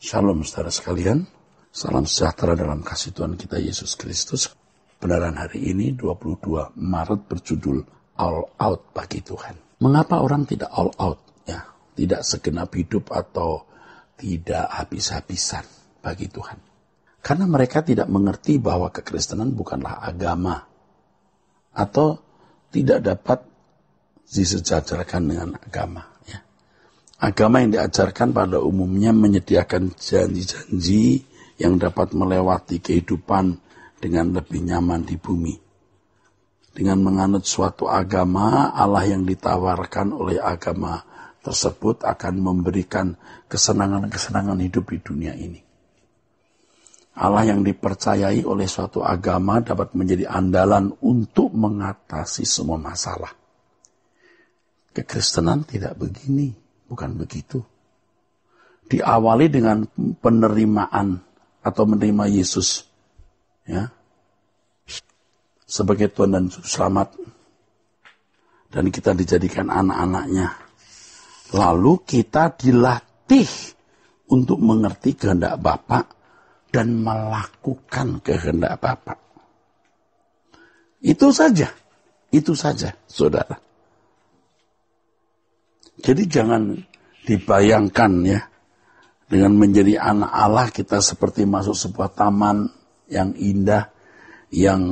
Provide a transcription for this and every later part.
Shalom saudara sekalian, salam sejahtera dalam kasih Tuhan kita Yesus Kristus. Kebenaran hari ini 22 Maret berjudul All Out bagi Tuhan. Mengapa orang tidak all out? Ya, tidak segenap hidup atau tidak habis-habisan bagi Tuhan. Karena mereka tidak mengerti bahwa kekristenan bukanlah agama atau tidak dapat disejajarkan dengan agama. Agama yang diajarkan pada umumnya menyediakan janji-janji yang dapat melewati kehidupan dengan lebih nyaman di bumi. Dengan menganut suatu agama, Allah yang ditawarkan oleh agama tersebut akan memberikan kesenangan-kesenangan hidup di dunia ini. Allah yang dipercayai oleh suatu agama dapat menjadi andalan untuk mengatasi semua masalah. Kekristenan tidak begini. Bukan begitu. Diawali dengan penerimaan atau menerima Yesus ya, sebagai Tuhan dan Juru Selamat. Dan kita dijadikan anak-anaknya. Lalu kita dilatih untuk mengerti kehendak Bapa dan melakukan kehendak Bapa. Itu saja, saudara. Jadi jangan dibayangkan ya, dengan menjadi anak Allah kita seperti masuk sebuah taman yang indah, yang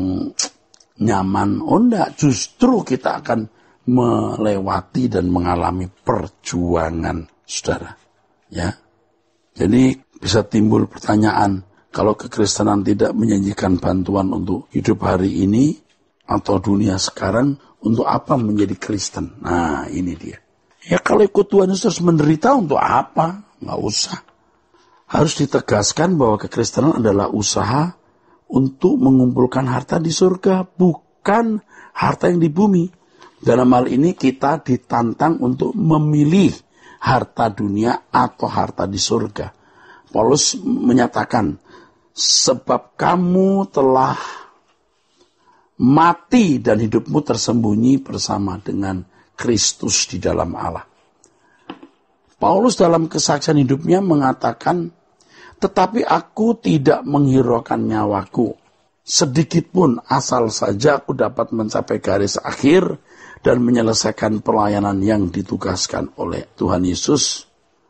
nyaman. Oh enggak, justru kita akan melewati dan mengalami perjuangan, saudara. Ya, jadi bisa timbul pertanyaan, kalau kekristenan tidak menjanjikan bantuan untuk hidup hari ini atau dunia sekarang, untuk apa menjadi Kristen? Nah, ini dia. Ya kalau ikut Tuhan Yesus terus menderita untuk apa? Nggak usah. Harus ditegaskan bahwa kekristenan adalah usaha untuk mengumpulkan harta di surga, bukan harta yang di bumi. Dalam hal ini kita ditantang untuk memilih harta dunia atau harta di surga. Paulus menyatakan, sebab kamu telah mati dan hidupmu tersembunyi bersama dengan Kristus di dalam Allah. Paulus dalam kesaksian hidupnya mengatakan, tetapi aku tidak menghiraukan nyawaku sedikit pun, asal saja aku dapat mencapai garis akhir dan menyelesaikan pelayanan yang ditugaskan oleh Tuhan Yesus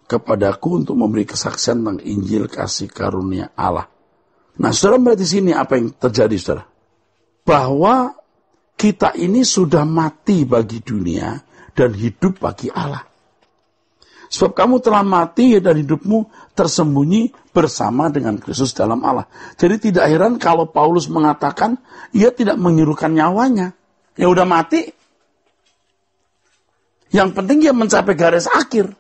kepadaku untuk memberi kesaksian tentang Injil kasih karunia Allah. Nah, saudara melihat di sini apa yang terjadi, saudara? Bahwa kita ini sudah mati bagi dunia dan hidup bagi Allah. Sebab kamu telah mati dan hidupmu tersembunyi bersama dengan Kristus dalam Allah. Jadi tidak heran kalau Paulus mengatakan ia tidak mengirukan nyawanya. Ya udah mati. Yang penting dia mencapai garis akhir.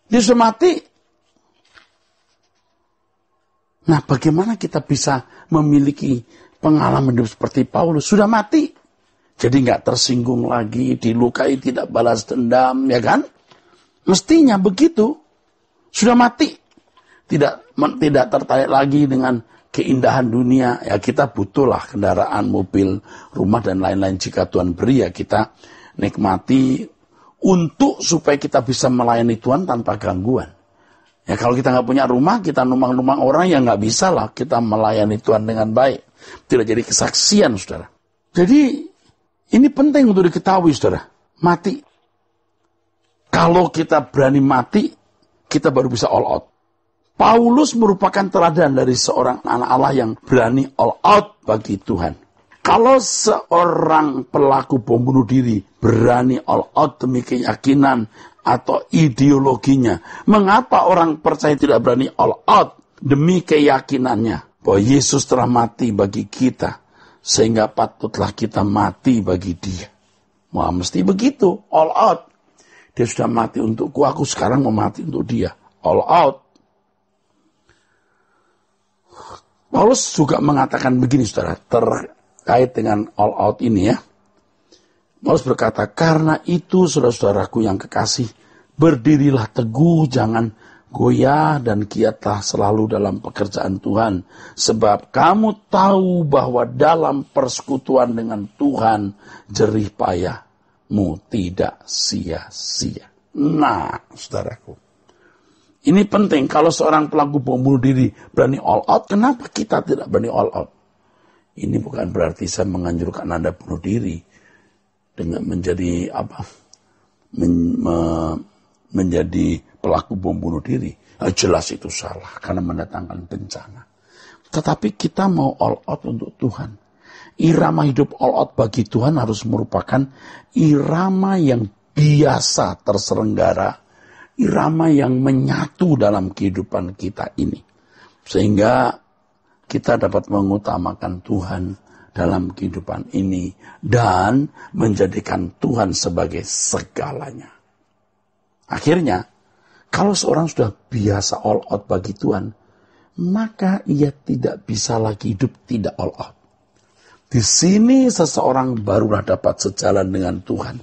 Dia sudah mati. Nah, bagaimana kita bisa memiliki pengalaman hidup seperti Paulus? Sudah mati. Jadi nggak tersinggung lagi, dilukai tidak balas dendam, ya kan? Mestinya begitu. Sudah mati. Tidak tertarik lagi dengan keindahan dunia. Ya kita butuhlah kendaraan, mobil, rumah dan lain-lain. Jika Tuhan beri ya kita nikmati untuk supaya kita bisa melayani Tuhan tanpa gangguan. Ya kalau kita nggak punya rumah, kita numpang-numpang orang yang nggak bisa lah kita melayani Tuhan dengan baik. Tidak jadi kesaksian, saudara. Jadi ini penting untuk diketahui, saudara. Mati. Kalau kita berani mati, kita baru bisa all out. Paulus merupakan teladan dari seorang anak Allah yang berani all out bagi Tuhan. Kalau seorang pelaku bom bunuh diri berani all out demi keyakinan atau ideologinya, mengapa orang percaya tidak berani all out demi keyakinannya bahwa Yesus telah mati bagi kita, sehingga patutlah kita mati bagi dia. Wah, mesti begitu, all out. Dia sudah mati untukku, aku sekarang mau mati untuk dia. All out. Paulus juga mengatakan begini, saudara, terkait dengan all out ini ya. Paulus berkata, karena itu saudara-saudaraku yang kekasih, berdirilah teguh, jangan goyah dan giatlah selalu dalam pekerjaan Tuhan. Sebab kamu tahu bahwa dalam persekutuan dengan Tuhan, jerih payahmu tidak sia-sia. Nah, saudaraku, Ini penting, kalau seorang pelaku bom bunuh diri berani all out, kenapa kita tidak berani all out? Ini bukan berarti saya menganjurkan Anda bunuh diri dengan menjadi menjadi pelaku bom bunuh diri. Jelas itu salah karena mendatangkan bencana. Tetapi kita mau all out untuk Tuhan. Irama hidup all out bagi Tuhan harus merupakan irama yang biasa terselenggara, irama yang menyatu dalam kehidupan kita ini. Sehingga kita dapat mengutamakan Tuhan dalam kehidupan ini dan menjadikan Tuhan sebagai segalanya. Akhirnya, kalau seorang sudah biasa all out bagi Tuhan, maka ia tidak bisa lagi hidup tidak all out. Di sini seseorang barulah dapat sejalan dengan Tuhan.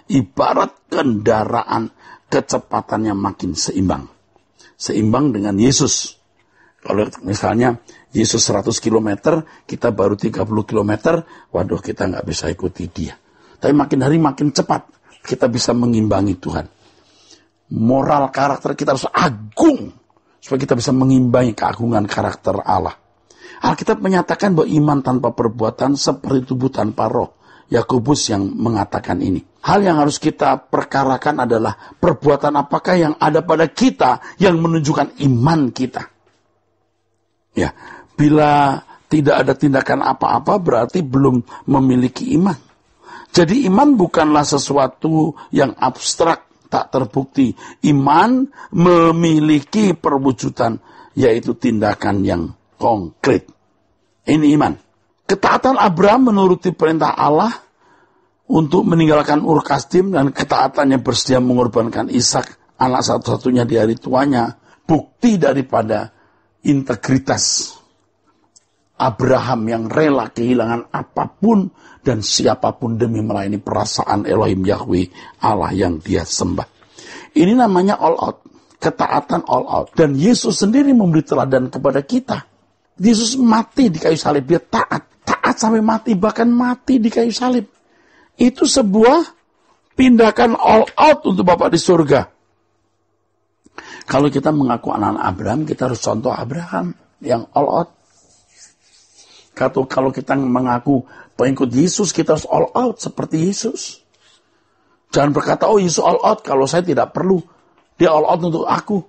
Ibarat kendaraan kecepatannya makin seimbang. Seimbang dengan Yesus. Kalau misalnya Yesus 100 km, kita baru 30 km, waduh kita nggak bisa ikuti dia. Tapi makin hari makin cepat, kita bisa mengimbangi Tuhan. Moral karakter kita harus agung, supaya kita bisa mengimbangi keagungan karakter Allah. Alkitab menyatakan bahwa iman tanpa perbuatan seperti tubuh tanpa roh. Yakobus yang mengatakan ini. Hal yang harus kita perkarakan adalah perbuatan apakah yang ada pada kita yang menunjukkan iman kita. Ya, bila tidak ada tindakan apa-apa berarti belum memiliki iman. Jadi iman bukanlah sesuatu yang abstrak, tak terbukti. Iman memiliki perwujudan, yaitu tindakan yang konkret. Ini iman. Ketaatan Abraham menuruti perintah Allah untuk meninggalkan Ur Kasdim dan ketaatannya bersedia mengorbankan Ishak, anak satu-satunya di hari tuanya, bukti daripada integritas Abraham yang rela kehilangan apapun dan siapapun demi melayani perasaan Elohim Yahweh, Allah yang dia sembah. Ini namanya all out, ketaatan all out. Dan Yesus sendiri memberi teladan kepada kita. Yesus mati di kayu salib, dia taat sampai mati, bahkan mati di kayu salib. Itu sebuah tindakan all out untuk Bapa di surga. Kalau kita mengaku anak-anak Abraham, kita harus contoh Abraham yang all out. Kalau kita mengaku pengikut Yesus, kita harus all out seperti Yesus. Jangan berkata, oh Yesus all out kalau saya tidak perlu. Dia all out untuk aku.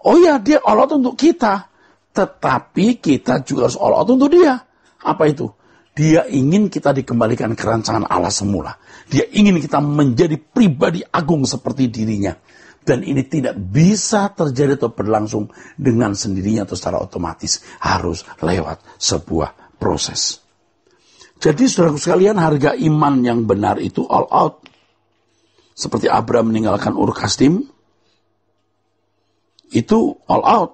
Oh ya, dia all out untuk kita. Tetapi kita juga harus all out untuk dia. Apa itu? Dia ingin kita dikembalikan ke rancangan Allah semula. Dia ingin kita menjadi pribadi agung seperti dirinya. Dan ini tidak bisa terjadi atau berlangsung dengan sendirinya atau secara otomatis. Harus lewat sebuah proses. Jadi saudaraku sekalian, harga iman yang benar itu all out. Seperti Abraham meninggalkan Ur Kasdim, itu all out.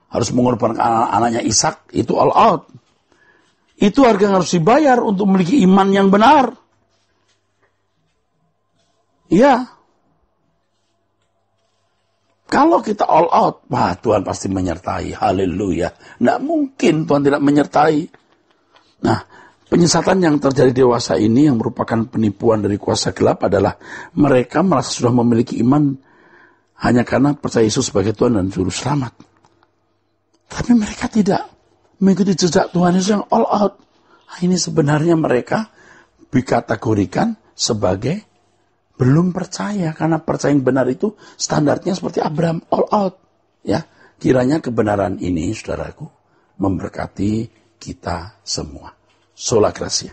Harus mengorbankan anak-anaknya Ishak, itu all out. Itu harga yang harus dibayar untuk memiliki iman yang benar. Iya. Kalau kita all out, wah Tuhan pasti menyertai. Haleluya. Nggak mungkin Tuhan tidak menyertai. Nah, penyesatan yang terjadi dewasa ini yang merupakan penipuan dari kuasa gelap adalah mereka merasa sudah memiliki iman hanya karena percaya Yesus sebagai Tuhan dan Juru Selamat. Tapi mereka tidak mengikuti jejak Tuhan Yesus yang all out. Nah, ini sebenarnya mereka dikategorikan sebagai belum percaya, karena percaya yang benar itu standarnya seperti Abraham, all out. Ya, kiranya kebenaran ini, saudaraku, memberkati kita semua. Sola Gracia.